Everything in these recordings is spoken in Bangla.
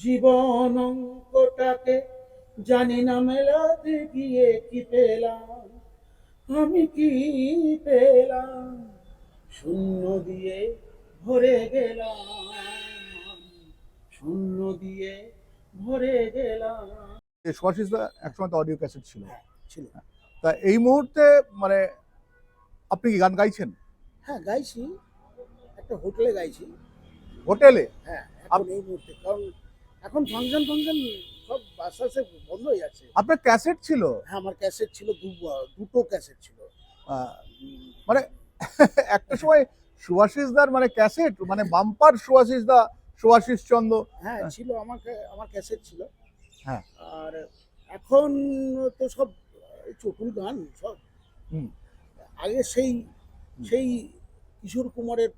জীবন অঙ্কটাকে জানি না মেলাতে গিয়ে কি পেলাম, আমি কি পেলাম, শূন্য দিয়ে ভরে গেলাম, শূন্য দিয়ে ভরে গেলাম। সুভাষিস দা একসময় তো অডিও ক্যাসেট ছিল। হ্যাঁ, ছিল। তা এই মুহূর্তে মানে আপনি কি গান গাইছেন? হ্যাঁ, গাইছি। একটা হোটেলে গাইছি। হোটেলে? হ্যাঁ, এখন আপ- এই মুহূর্তে। কারণ এখন ফাংশন ফাংশন সব আস্তে আস্তে বন্ধ হয়ে যাচ্ছে। আপনার ক্যাসেট ছিল? হ্যাঁ, আমার ক্যাসেট ছিল, দুটো ক্যাসেট ছিল। আহ, মানে একটা সময় সুভাষিস দার মানে ক্যাসেট মানে বাম্পার সুভাষিস দা, সুভাষিস চন্দ্র। হ্যাঁ, ছিল। আমার ক্যাসেট ছিল। হ্যাঁ। আর এখন তো সব চটুল গান সব। হুম। আগে সেই সেই কিশোর কুমারের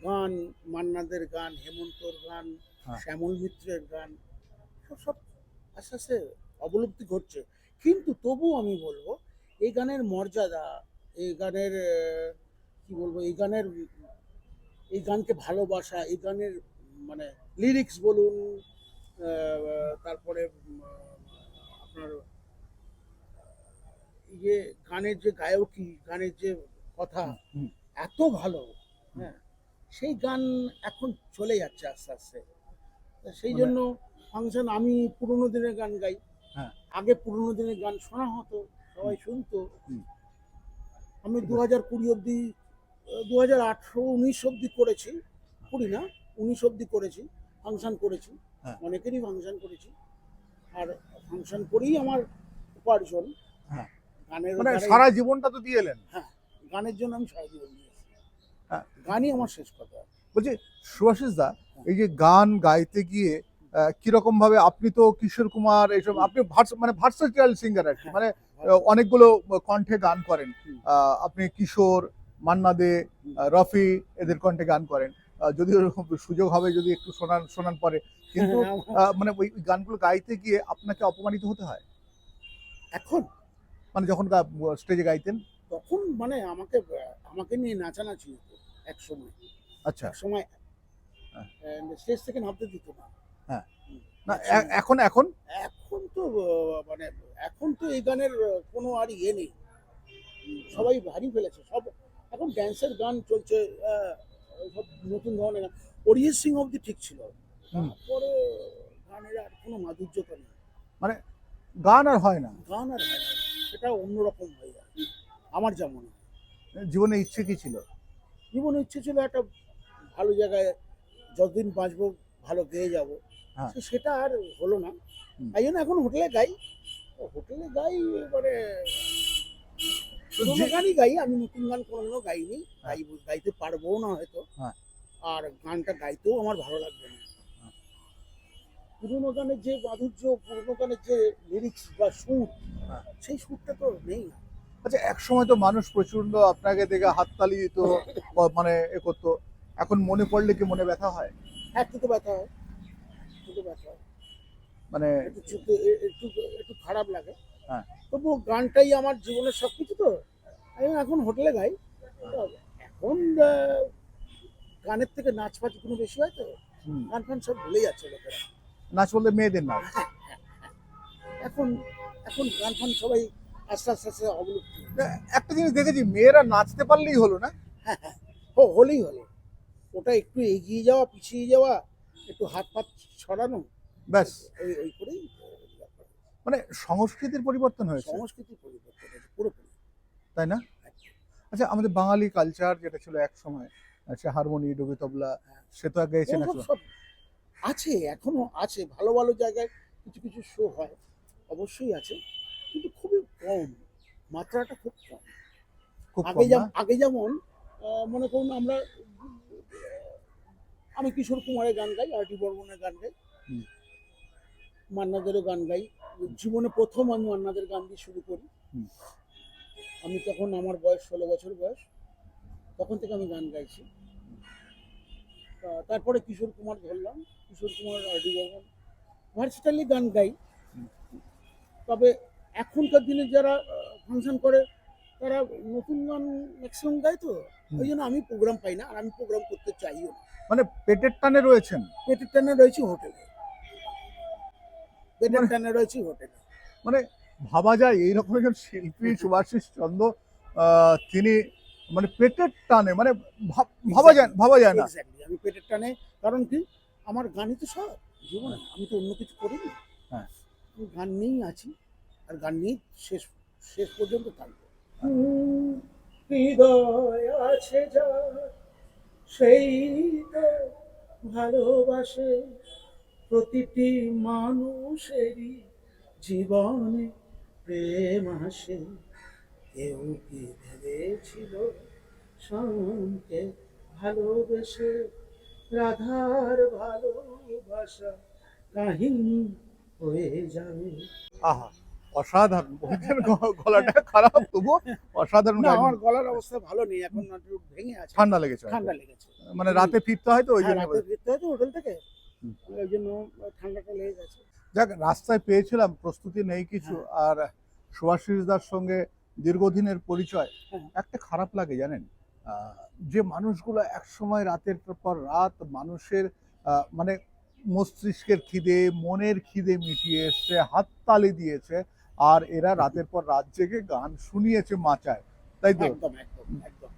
গান, মান্নাদের গান, হেমন্তর গান, হ্যাঁ। শ্যামল মিত্রের গান, সব সব আস্তে আস্তে অবলুপ্তি ঘটছে। কিন্তু তবুও আমি বলবো এই গানের মর্যাদা, এই গানের কি বলবো, এই গানকে ভালোবাসা, এই গানের মানে লিরিক্স বলুন, তারপরে আপনার ইয়ে গানের যে গায়কী, গানের যে কথা হুম। এত ভালো, হ্যাঁ, সেই গান এখন চলে যাচ্ছে আস্তে আস্তে। তা সেই মানে- জন্য ফাংশন, আমি পুরোনো দিনের গান গাই। হ্যাঁ। আগে পুরোনো দিনের গান শোনা হতো, সবাই শুনতো। হুম। আমি 2020 অবধি, 2018-19 অবধি করেছি। 20 না, 19 অবধি করেছি, ফাংশন করেছি। হ্যাঁ। অনেকেরই ফাংশন করেছি। আর ফাংশন করেই আমার উপার্জন। হ্যাঁ। গানের মানে দ্বারাই। সারা জীবনটা তো দিয়ে এলেন। হ্যাঁ, গানের জন্য আমি সারা জীবন দিয়েছি। হ্যাঁ। গানই আমার শেষ কথা। বলছি সুভাষিস দা, এই যে গান গাইতে গিয়ে কিরকম ভাবে আপনি তো কিশোর কুমার এইসব আপনি মানে ভার্সেটাইল সিঙ্গার আর কি, হ্যাঁ, মানে অনেকগুলো কণ্ঠে গান করেন। হুম। আপনি কিশোর, মান্না দে, রফি এদের কণ্ঠে গান করেন। যদিও এরকম সুযোগ হবে যদি একটু শোনান পরে, কিন্তু মানে ওই গানগুলো গাইতে গিয়ে আপনাকে অপমানিত হতে হয় এখন মানে যখন স্টেজে গাইতেন? তখন মানে আমাকে আমাকে নিয়ে নাচানাচি হতো এক সময়। আচ্ছা। এক সময় হ্যাঁ। স্টেজ থেকে নামতে দিত না। হ্যাঁ। হুম, না এক সময়। এখন এখন এখন তো মানে এখন তো এই গানের কোনো আর ইয়ে নেই। সবাই হারিয়ে ফেলেছে সব। এখন ড্যান্সের গান চলছে, সব নতুন ধরনের গান। অরিজিৎ সিং অবধি ঠিক ছিল, হুম। তারপরে গানের আর কোনো মাধুর্যতা নেই। মানে গান আর হয় না। গান আর হয় না, সেটা অন্যরকম হয়ে যায় আমার যা মনে হয়। জীবনে ইচ্ছে কি ছিল? জীবনে ইচ্ছে ছিল একটা ভালো জায়গায় যতদিন বাঁচবো ভালো গেয়ে যাবো। হ্যাঁ। সেটা আর হলো না। হুম। তাই জন্য এখন হোটেলে গাই। হোটেলে গাই, এবারে তো পুরোনো গানই গাই। আমি নতুন গান কোনোদিনও গাইনি, গাইতে পারবো না হয়তো। হ্যাঁ। আর গানটা গাইতেও আমার ভালো লাগবে না। পুরোনো গানের যে মাধুর্য, পুরোনো গানের যে লিরিক্স বা সুর, হ্যাঁ। সেই সুরটা তো নেই না। আচ্ছা, এক সময় তো মানুষ প্রচন্ড আপনাকে দেখে হাততালি দিত, মানে এ করতো। এখন মনে পড়লে কি মনে ব্যথা হয়? একটু তো ব্যথা হয়, একটু তো ব্যথা হয়, মানে একটু একটু একটু খারাপ লাগে। হ্যাঁ। তবু গানটাই আমার জীবনের সব কিছু তো। আমি এখন হোটেলে গাই। তো এখন গানের থেকে নাচ ফাচ কোনো বেশি হয় তো। হুম। গান ফান সব ভুলে যাচ্ছে লোকেরা। নাচ বলতে মেয়েদের নাচ। এখন এখন গান ফান সবাই আস্তে আস্তে আস্তে অবলুপ্তি হচ্ছে। একটা জিনিস দেখেছি, মেয়েরা নাচতে পারলেই হলো না। হ্যাঁ, হ্যাঁ, ও হলেই হলো। ওটা একটু এগিয়ে যাওয়া, পিছিয়ে যাওয়া, একটু হাত পাত ছড়ানো, ব্যাস। ওই করেই ব্যাপার। মানে সংস্কৃতির পরিবর্তন হয়েছে, সংস্কৃতির পরিবর্তন হয়েছে পুরোপুরি। তাই না? আচ্ছা, আমাদের বাঙালি কালচার যেটা ছিল এক সময়, সে হারমোনি, ডুবি তবলা, সে তো গেয়েছেন ওসব একসময়। সব আছে, এখনো আছে। ভালো ভালো জায়গায় কিছু কিছু শো হয়, অবশ্যই আছে, কিন্তু খুবই কম। মাত্রাটা খুব কম। খুব আগে কম না? আগে যেমন মনে করুন আমরা, আমি কিশোর কুমারের গান গাই, আর ডি বর্মনের গান গাই, হুম। মান্নাদেরও গান গাই। জীবনে প্রথম আমি মান্নাদের গান দিয়ে শুরু করি। হুম। আমি তখন, আমার বয়স 16 বছর বয়স, তখন থেকে আমি গান গাইছি। তারপরে কিশোর কুমার ধরলাম, কিশোর কুমার, আর ডি বর্মন, ভার্সিটালি গান গাই। তবে এখনকার দিনে যারা ফাংশন করে, তারা নতুন গান ম্যাক্সিমাম গায় তো। ওই জন্য আমি প্রোগ্রাম পাই না, আর আমি প্রোগ্রাম করতে চাইও না। মানে পেটের টানে রয়েছেন। পেটের টানে রয়েছে হোটেলে। পেটের টানে রয়েছি হোটেলে। মানে ভাবা যায় এইরকম একজন শিল্পী সুভাষিস চন্দ্র তিনি মানে পেটের টানে মানে ভাবা যায় না। এক্স্যাক্টলি আমি পেটের টানে, কারণ কি আমার গানই তো সব জীবনে, আমি তো অন্য কিছু করিনি। হ্যাঁ। আমি গান নিয়েই আছি, আর গান নিয়েই শেষ শেষ পর্যন্ত থাকবো। হৃদয় আছে যার সেই তো ভালোবাসে, প্রতিটি মানুষেরই জীবনে প্রেম আসে। কেউ কি ভেবেছিল শামকে ভালোবেসে রাধার ভালোবাসা কাহিনী হয়ে যাবে। আহা, অসাধারণ বলছেন, গলাটা খারাপ তবু অসাধারণ না, গান। আমার গলার অবস্থা ভালো নেই এখন, একটু ভেঙে আছে, ঠান্ডা লেগেছে হয়তো। ঠান্ডা লেগেছে। মানে রাতে ফিরতে হয় তো ওই হ্যাঁ, জন্য। রাতে ফিরতে হয়তো হোটেল থেকে, হুম। ওই জন্য ঠান্ডাটা লেগে গেছে। যাক, রাস্তায় পেয়েছিলাম, প্রস্তুতি নেই কিছু। হ্যাঁ। আর সুভাষিস দার সঙ্গে দীর্ঘদিনের পরিচয়। হ্যাঁ। একটা খারাপ লাগে জানেন, যে মানুষগুলো একসময় রাতের পর রাত মানুষের মানে মস্তিষ্কের খিদে মনের খিদে মিটিয়ে এসছে, হাততালি দিয়েছে, আর এরা রাতের পর রাত জেগে গান শুনিয়েছে মাচায়, তাই তো? একদম একদম একদম।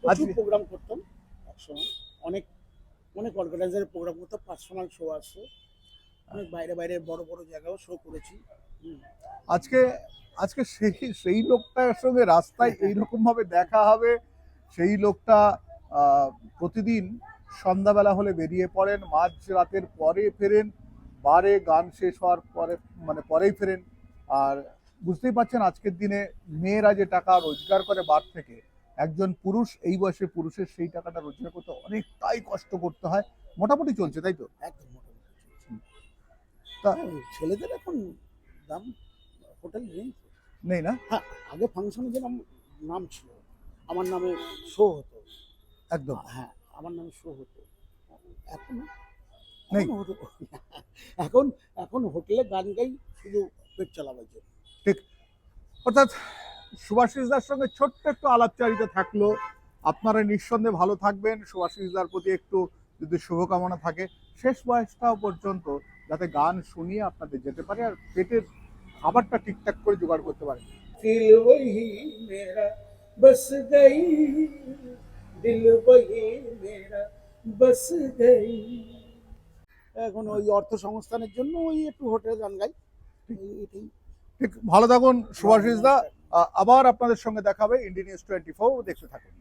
প্রচুর প্রোগ্রাম করতাম একসময়, অনেক অনেক অর্গানাইজারের প্রোগ্রাম করতাম, পার্সোনাল শো আসতো, অনেক বাইরে বাইরে বড় বড় জায়গাও শো করেছি। আজকে আজকে সেই লোকটার সঙ্গে রাস্তায় এইরকম ভাবে দেখা হবে। সেই লোকটা প্রতিদিন সন্ধ্যাবেলা হলে বেরিয়ে পড়েন, মাঝ রাতের পরে ফেরেন, বারে গান শেষ হওয়ার পরে মানে পরেই ফেরেন। আর বুঝতেই পারছেন আজকের দিনে মেয়েরা যে টাকা রোজগার করে বার থেকে, একজন পুরুষ এই বয়সে পুরুষের সেই টাকাটা রোজগার করতে অনেকটাই কষ্ট করতে হয়। মোটামুটি চলছে, তাই তো? একদম মোটামুটি চলছে। তা ছেলেদের এখন দাম হোটেল নেই। নেই না? হ্যাঁ, আগে ফাংশনে যেরকম নাম ছিল, আমার নামে শো হতো, একদম হ্যাঁ আমার নামে শো হতো, এখন নেই। এখন এখন হোটেলে গান গাই শুধু পেট চালাবার জন্য। ঠিক। অর্থাৎ সুভাষিস দার সঙ্গে ছোট্ট একটু আলাপচারিতা থাকলো। আপনারা নিঃসন্দেহে ভালো থাকবেন। সুভাষিস দার প্রতি একটু যদি শুভকামনা থাকে, শেষ বয়সটাও পর্যন্ত যাতে গান শুনিয়ে আপনাদের যেতে পারে আর পেটের খাবারটা ঠিকঠাক করে জোগাড় করতে পারে। दिल वही मेरा बस गई, दिल वही मेरा बस गई। এখন ওই অর্থ সংস্থানের জন্য ওই একটু হোটেলে গান গাই, এটাই। ঠিক, ভালো থাকুন সুভাষিস দা। আবার আপনাদের সঙ্গে দেখা হবে ইন্ডিয়া নিউজ 24, দেখতে থাকুন।